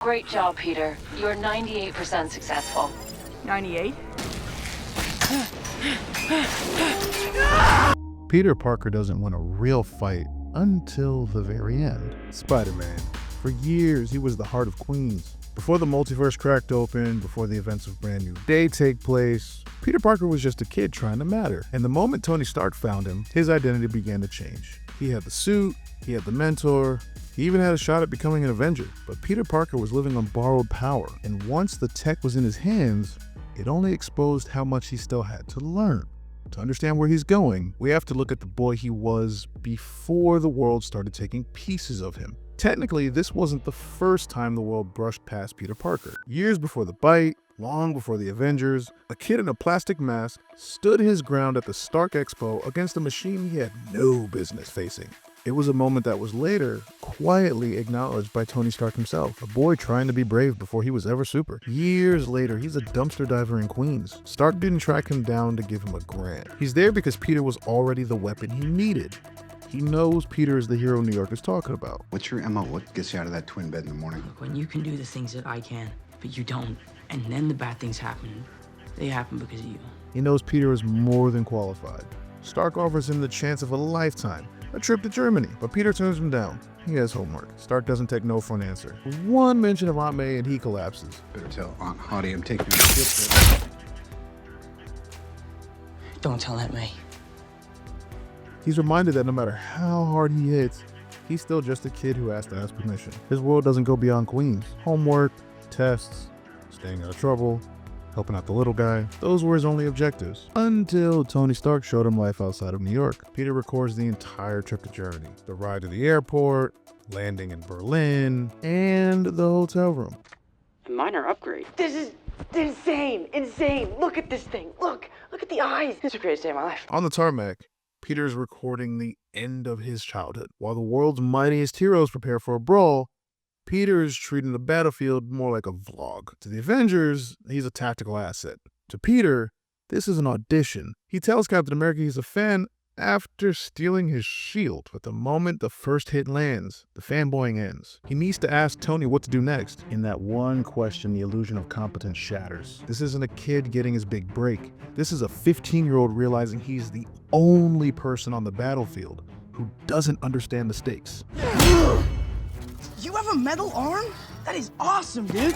Great job, Peter. You're 98% successful. 98? Peter Parker doesn't win a real fight until the very end. Spider-Man. For years, he was the heart of Queens. Before the multiverse cracked open, before the events of Brand New Day take place, Peter Parker was just a kid trying to matter. And the moment Tony Stark found him, his identity began to change. He had the suit, he had the mentor, he even had a shot at becoming an Avenger. But Peter Parker was living on borrowed power, and once the tech was in his hands, it only exposed how much he still had to learn. To understand where he's going, we have to look at the boy he was before the world started taking pieces of him. Technically, this wasn't the first time the world brushed past Peter Parker. Years before the bite, long before the Avengers, a kid in a plastic mask stood his ground at the Stark Expo against a machine he had no business facing. It was a moment that was later quietly acknowledged by Tony Stark himself, a boy trying to be brave before he was ever super. Years later, he's a dumpster diver in Queens. Stark didn't track him down to give him a grant. He's there because Peter was already the weapon he needed. He knows Peter is the hero New York is talking about. What's your MO? What gets you out of that twin bed in the morning? Look, when you can do the things that I can, but you don't, and then the bad things happen, they happen because of you. He knows Peter is more than qualified. Stark offers him the chance of a lifetime, a trip to Germany, but Peter turns him down. He has homework. Stark doesn't take no for an answer. One mention of Aunt May and he collapses. Better tell Aunt Hottie I'm taking a field trip. Don't tell Aunt May. He's reminded that no matter how hard he hits, he's still just a kid who has to ask permission. His world doesn't go beyond Queens. Homework, tests, staying out of trouble, helping out the little guy. Those were his only objectives. Until Tony Stark showed him life outside of New York. Peter records the entire trip to Germany. The ride to the airport, landing in Berlin, and the hotel room. A minor upgrade. This is insane. Look at this thing. Look at the eyes. This is the greatest day of my life. On the tarmac, Peter is recording the end of his childhood. While the world's mightiest heroes prepare for a brawl, Peter is treating the battlefield more like a vlog. To the Avengers, he's a tactical asset. To Peter, this is an audition. He tells Captain America he's a fan after stealing his shield. But the moment the first hit lands, the fanboying ends. He needs to ask Tony what to do next. In that one question, the illusion of competence shatters. This isn't a kid getting his big break. This is a 15-year-old realizing he's the only person on the battlefield who doesn't understand the stakes. You have a metal arm? That is awesome, dude.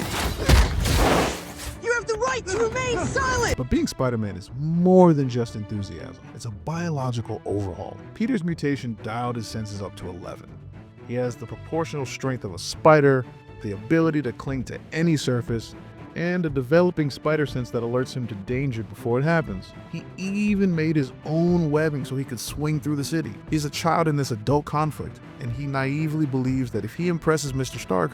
You have the right to remain silent. But being Spider-Man is more than just enthusiasm. It's a biological overhaul. Peter's mutation dialed his senses up to 11. He has the proportional strength of a spider, the ability to cling to any surface, and a developing spider sense that alerts him to danger before it happens. He even made his own webbing so he could swing through the city. He's a child in this adult conflict, and he naively believes that if he impresses Mr. Stark,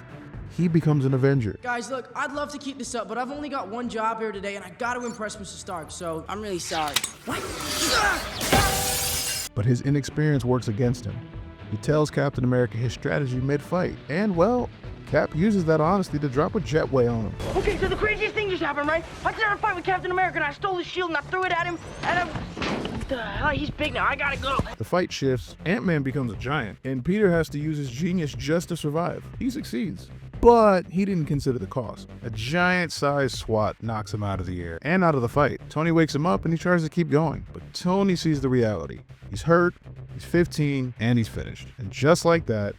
he becomes an Avenger. Guys, look, I'd love to keep this up, but I've only got one job here today, and I got to impress Mr. Stark, so I'm really sorry. What? But his inexperience works against him. He tells Captain America his strategy mid-fight, and well, Cap uses that honesty to drop a jetway on him. Okay, so the craziest thing just happened, right? I started a fight with Captain America, and I stole his shield, and I threw it at him, and what the hell? He's big now. I gotta go. The fight shifts, Ant-Man becomes a giant, and Peter has to use his genius just to survive. He succeeds. But he didn't consider the cost. A giant-sized SWAT knocks him out of the air and out of the fight. Tony wakes him up and he tries to keep going. But Tony sees the reality. He's hurt, he's 15, and he's finished. And just like that,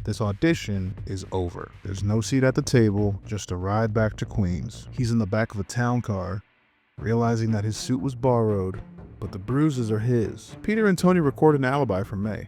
this audition is over. There's no seat at the table, just a ride back to Queens. He's in the back of a town car, realizing that his suit was borrowed, but the bruises are his. Peter and Tony record an alibi for May.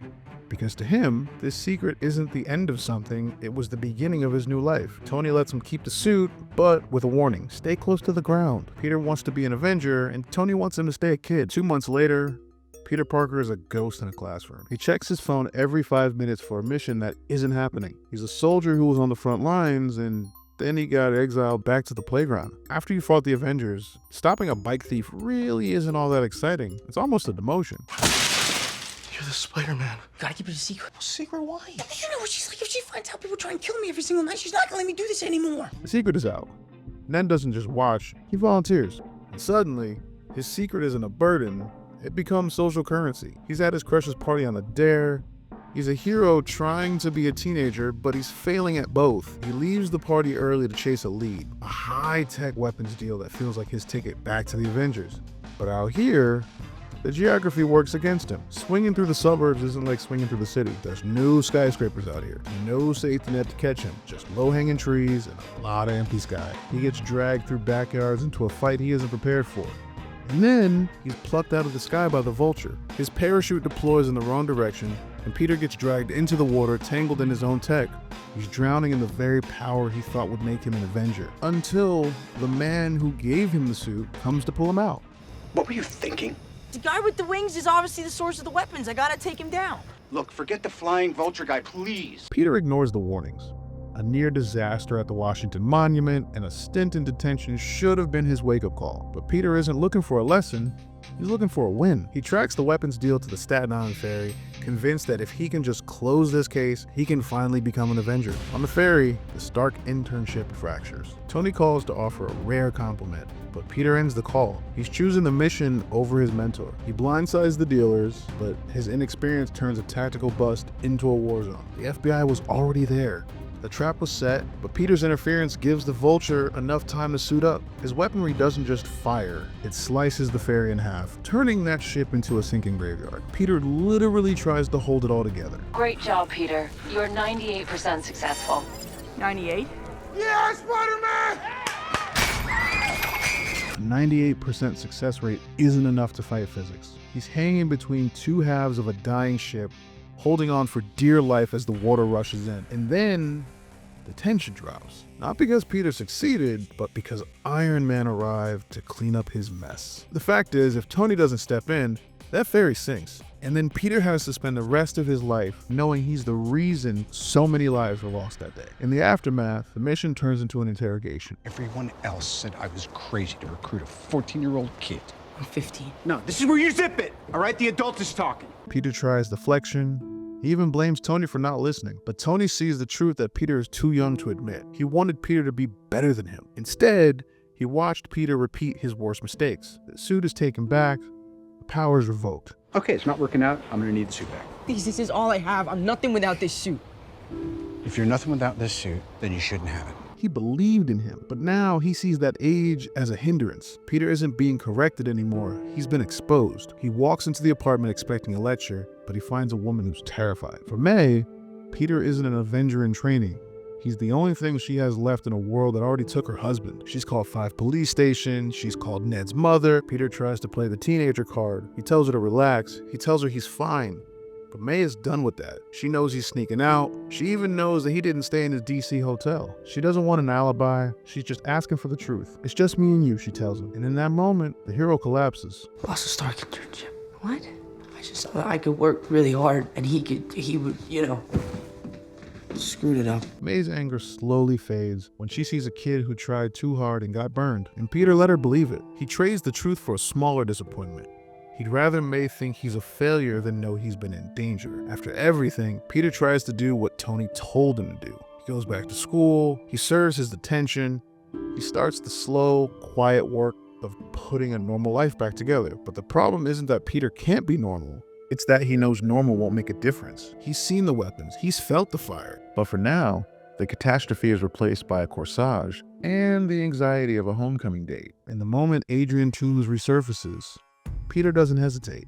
Because to him, this secret isn't the end of something, it was the beginning of his new life. Tony lets him keep the suit, but with a warning, stay close to the ground. Peter wants to be an Avenger, and Tony wants him to stay a kid. 2 months later, Peter Parker is a ghost in a classroom. He checks his phone every 5 minutes for a mission that isn't happening. He's a soldier who was on the front lines, and then he got exiled back to the playground. After you fought the Avengers, stopping a bike thief really isn't all that exciting. It's almost a demotion. You're the Spider-Man. Gotta keep it a secret. Secret, why? You know what she's like. If she finds out people try and kill me every single night, she's not gonna let me do this anymore. The secret is out. Nen doesn't just watch, he volunteers. And suddenly, his secret isn't a burden, it becomes social currency. He's at his crush's party on a dare, He's a hero trying to be a teenager, but he's failing at both. He leaves the party early to chase a lead, a high-tech weapons deal that feels like his ticket back to the Avengers. But out here, the geography works against him. Swinging through the suburbs isn't like swinging through the city. There's no skyscrapers out here, no safety net to catch him, just low-hanging trees and a lot of empty sky. He gets dragged through backyards into a fight he isn't prepared for. And then he's plucked out of the sky by the vulture. His parachute deploys in the wrong direction, and Peter gets dragged into the water, tangled in his own tech. He's drowning in the very power he thought would make him an Avenger, until the man who gave him the suit comes to pull him out. What were you thinking? The guy with the wings is obviously the source of the weapons. I gotta take him down. Look, forget the flying vulture guy, please. Peter ignores the warnings. A near disaster at the Washington Monument and a stint in detention should have been his wake-up call. But Peter isn't looking for a lesson, he's looking for a win. He tracks the weapons deal to the Staten Island ferry, convinced that if he can just close this case, he can finally become an Avenger. On the ferry, the Stark internship fractures. Tony calls to offer a rare compliment, but Peter ends the call. He's choosing the mission over his mentor. He blindsides the dealers, but his inexperience turns a tactical bust into a war zone. The FBI was already there. The trap was set, but Peter's interference gives the vulture enough time to suit up. His weaponry doesn't just fire, it slices the ferry in half, turning that ship into a sinking graveyard. Peter literally tries to hold it all together. Great job, Peter. You're 98% successful. 98? Yeah, Spider-Man! 98% success rate isn't enough to fight physics. He's hanging between two halves of a dying ship, holding on for dear life as the water rushes in. And then the tension drops. Not because Peter succeeded, but because Iron Man arrived to clean up his mess. The fact is, if Tony doesn't step in, that ferry sinks. And then Peter has to spend the rest of his life knowing he's the reason so many lives were lost that day. In the aftermath, the mission turns into an interrogation. Everyone else said I was crazy to recruit a 14-year-old kid. I'm 15. No, this is where you zip it. All right, the adult is talking. Peter tries deflection. He even blames Tony for not listening. But Tony sees the truth that Peter is too young to admit. He wanted Peter to be better than him. Instead, he watched Peter repeat his worst mistakes. The suit is taken back, the power is revoked. Okay, it's not working out. I'm gonna need the suit back. Please, this is all I have. I'm nothing without this suit. If you're nothing without this suit, then you shouldn't have it. He believed in him, but now he sees that age as a hindrance. Peter isn't being corrected anymore. He's been exposed. He walks into the apartment expecting a lecture, but he finds a woman who's terrified. For May, Peter isn't an Avenger in training. He's the only thing she has left in a world that already took her husband. She's called 5 police stations. She's called Ned's mother. Peter tries to play the teenager card. He tells her to relax. He tells her he's fine. But May is done with that. She knows he's sneaking out. She even knows that he didn't stay in his DC hotel. She doesn't want an alibi. She's just asking for the truth. It's just me and you, she tells him. And in that moment, the hero collapses. Lost a Stark internship. What? I just thought I could work really hard and he would, screwed it up. May's anger slowly fades when she sees a kid who tried too hard and got burned. And Peter let her believe it. He trades the truth for a smaller disappointment. He'd rather May think he's a failure than know he's been in danger. After everything, Peter tries to do what Tony told him to do. He goes back to school, he serves his detention, he starts the slow, quiet work of putting a normal life back together. But the problem isn't that Peter can't be normal. It's that he knows normal won't make a difference. He's seen the weapons, he's felt the fire. But for now, the catastrophe is replaced by a corsage and the anxiety of a homecoming date. And the moment Adrian Toombs resurfaces, Peter doesn't hesitate.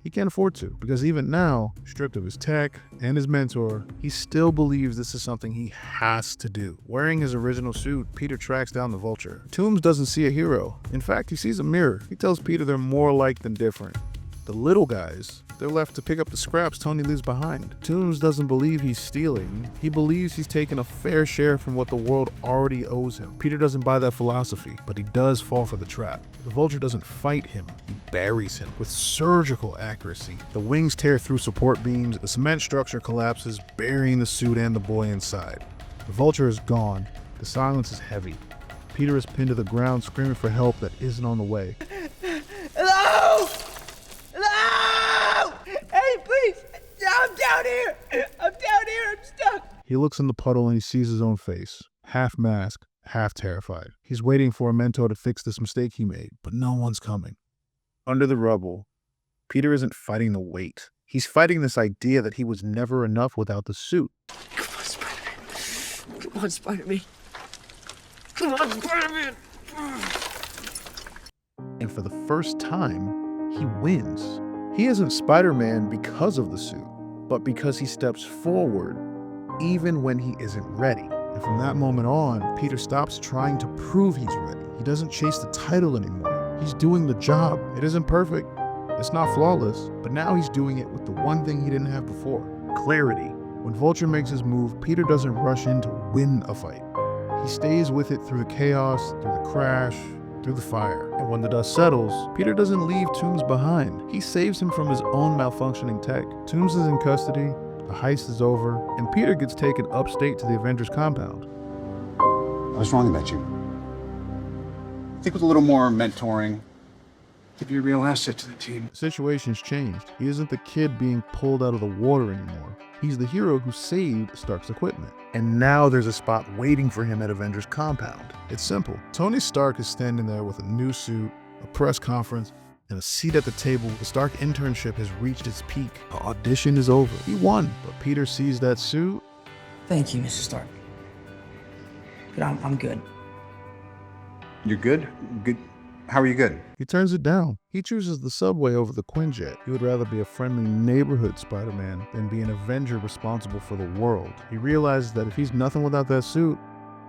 He can't afford to, because even now, stripped of his tech and his mentor, he still believes this is something he has to do. Wearing his original suit, Peter tracks down the vulture. Toombs doesn't see a hero. In fact, he sees a mirror. He tells Peter they're more alike than different. The little guys, they're left to pick up the scraps Tony leaves behind. Toombs doesn't believe he's stealing. He believes he's taken a fair share from what the world already owes him. Peter doesn't buy that philosophy, but he does fall for the trap. The vulture doesn't fight him, he buries him with surgical accuracy. The wings tear through support beams, the cement structure collapses, burying the suit and the boy inside. The vulture is gone. The silence is heavy. Peter is pinned to the ground, screaming for help that isn't on the way. Hello! Hello! Hey, please! I'm down here! I'm stuck! He looks in the puddle and he sees his own face, half masked, half terrified. He's waiting for a mentor to fix this mistake he made, but no one's coming. Under the rubble, Peter isn't fighting the weight. He's fighting this idea that he was never enough without the suit. Come on, Spider-Man. Come on, Spider-Man. Come on, Spider-Man. And for the first time, he wins. He isn't Spider-Man because of the suit, but because he steps forward even when he isn't ready. And from that moment on, Peter stops trying to prove he's ready. He doesn't chase the title anymore. He's doing the job. It isn't perfect. It's not flawless, but now he's doing it with the one thing he didn't have before: clarity. When Vulture makes his move, Peter doesn't rush in to win a fight. He stays with it through the chaos, through the crash, through the fire. And when the dust settles, Peter doesn't leave Toomes behind. He saves him from his own malfunctioning tech. Toomes is in custody, the heist is over, and Peter gets taken upstate to the Avengers compound. I was wrong about you. I think with a little more mentoring, you'd be a real asset to the team. The situation's changed. He isn't the kid being pulled out of the water anymore. He's the hero who saved Stark's equipment. And now there's a spot waiting for him at Avengers compound. It's simple. Tony Stark is standing there with a new suit, a press conference, and a seat at the table. The Stark internship has reached its peak. The audition is over. He won, but Peter sees that suit. Thank you, Mr. Stark. But I'm good. You're good? Good. How are you good? He turns it down. He chooses the subway over the Quinjet. He would rather be a friendly neighborhood Spider-Man than be an Avenger responsible for the world. He realizes that if he's nothing without that suit,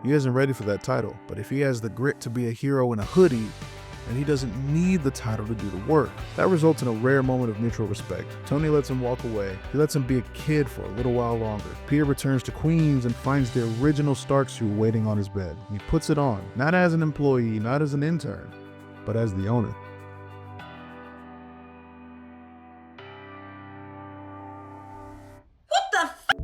he isn't ready for that title. But if he has the grit to be a hero in a hoodie, then he doesn't need the title to do the work. That results in a rare moment of mutual respect. Tony lets him walk away. He lets him be a kid for a little while longer. Peter returns to Queens and finds the original Stark suit waiting on his bed. He puts it on, not as an employee, not as an intern, but as the owner.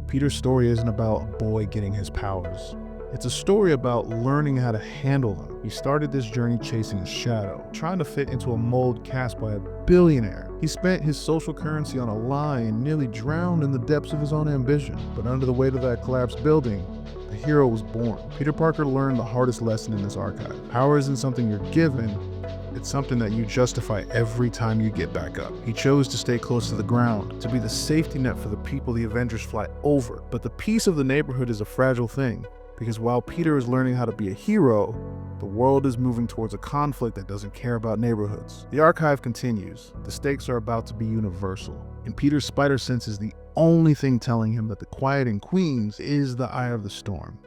Peter's story isn't about a boy getting his powers. It's a story about learning how to handle them. He started this journey chasing a shadow, trying to fit into a mold cast by a billionaire. He spent his social currency on a lie and nearly drowned in the depths of his own ambition. But under the weight of that collapsed building, the hero was born. Peter Parker learned the hardest lesson in this archive. Power isn't something you're given, it's something that you justify every time you get back up. He chose to stay close to the ground, to be the safety net for the people the Avengers fly over. But the peace of the neighborhood is a fragile thing, because while Peter is learning how to be a hero, the world is moving towards a conflict that doesn't care about neighborhoods. The archive continues. The stakes are about to be universal, and Peter's spider sense is the only thing telling him that the quiet in Queens is the eye of the storm.